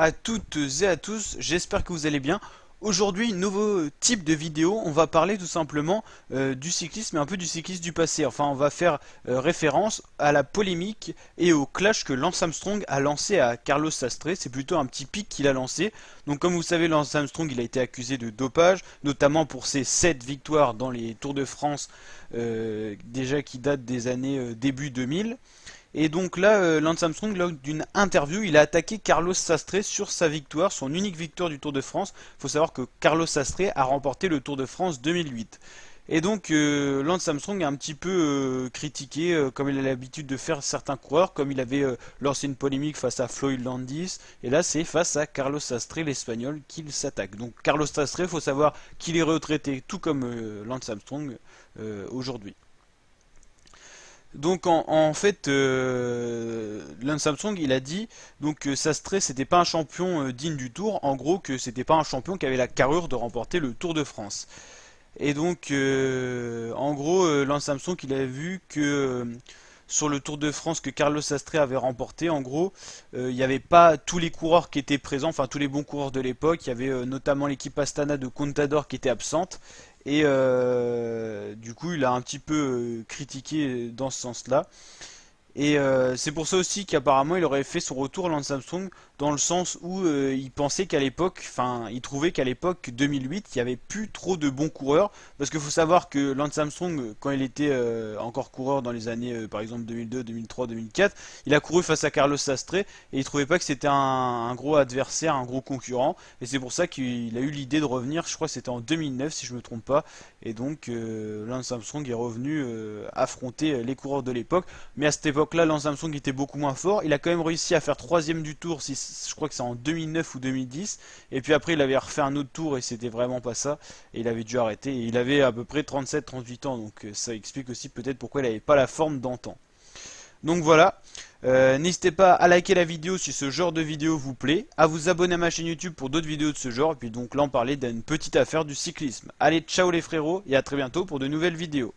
à toutes et à tous, j'espère que vous allez bien. Aujourd'hui, nouveau type de vidéo, on va parler tout simplement du cyclisme, mais un peu du cyclisme du passé. Enfin, on va faire référence à la polémique et au clash que Lance Armstrong a lancé à Carlos Sastre. C'est plutôt un petit pic qu'il a lancé. Donc comme vous savez, Lance Armstrong il a été accusé de dopage, notamment pour ses 7 victoires dans les Tours de France, déjà qui datent des années début 2000. Et donc là, Lance Armstrong, lors d'une interview, il a attaqué Carlos Sastre sur sa victoire, son unique victoire du Tour de France. Il faut savoir que Carlos Sastre a remporté le Tour de France 2008. Et donc Lance Armstrong a un petit peu critiqué, comme il a l'habitude de faire certains coureurs, comme il avait lancé une polémique face à Floyd Landis, et là c'est face à Carlos Sastre, l'Espagnol, qu'il s'attaque. Donc Carlos Sastre, il faut savoir qu'il est retraité, tout comme Lance Armstrong aujourd'hui. Donc en fait, Lance Armstrong il a dit donc que Sastre c'était pas un champion digne du Tour, en gros que c'était pas un champion qui avait la carrure de remporter le Tour de France. Et donc en gros Lance Armstrong il a vu que sur le Tour de France que Carlos Sastre avait remporté, en gros, il n'y avait pas tous les coureurs qui étaient présents, enfin tous les bons coureurs de l'époque. Il y avait notamment l'équipe Astana de Contador qui était absente. Et du coup, il a un petit peu critiqué dans ce sens-là. Et c'est pour ça aussi qu'apparemment il aurait fait son retour Lance Armstrong dans le sens où il pensait qu'à l'époque, enfin il trouvait qu'à l'époque 2008 il n'y avait plus trop de bons coureurs parce qu'il faut savoir que Lance Armstrong quand il était encore coureur dans les années par exemple 2002, 2003, 2004, il a couru face à Carlos Sastre et il trouvait pas que c'était un gros adversaire, un gros concurrent et c'est pour ça qu'il a eu l'idée de revenir, je crois que c'était en 2009 si je me trompe pas et donc Lance Armstrong est revenu affronter les coureurs de l'époque mais à cette époque-là, Lance Armstrong était beaucoup moins fort. Il a quand même réussi à faire troisième du tour, si, je crois que c'est en 2009 ou 2010. Et puis après, il avait refait un autre tour et c'était vraiment pas ça. Et il avait dû arrêter. Et il avait à peu près 37-38 ans. Donc ça explique aussi peut-être pourquoi il n'avait pas la forme d'antan. Donc voilà. N'hésitez pas à liker la vidéo si ce genre de vidéo vous plaît, à vous abonner à ma chaîne YouTube pour d'autres vidéos de ce genre, et puis donc là on parlait d'une petite affaire du cyclisme. Allez, ciao les frérots, et à très bientôt pour de nouvelles vidéos.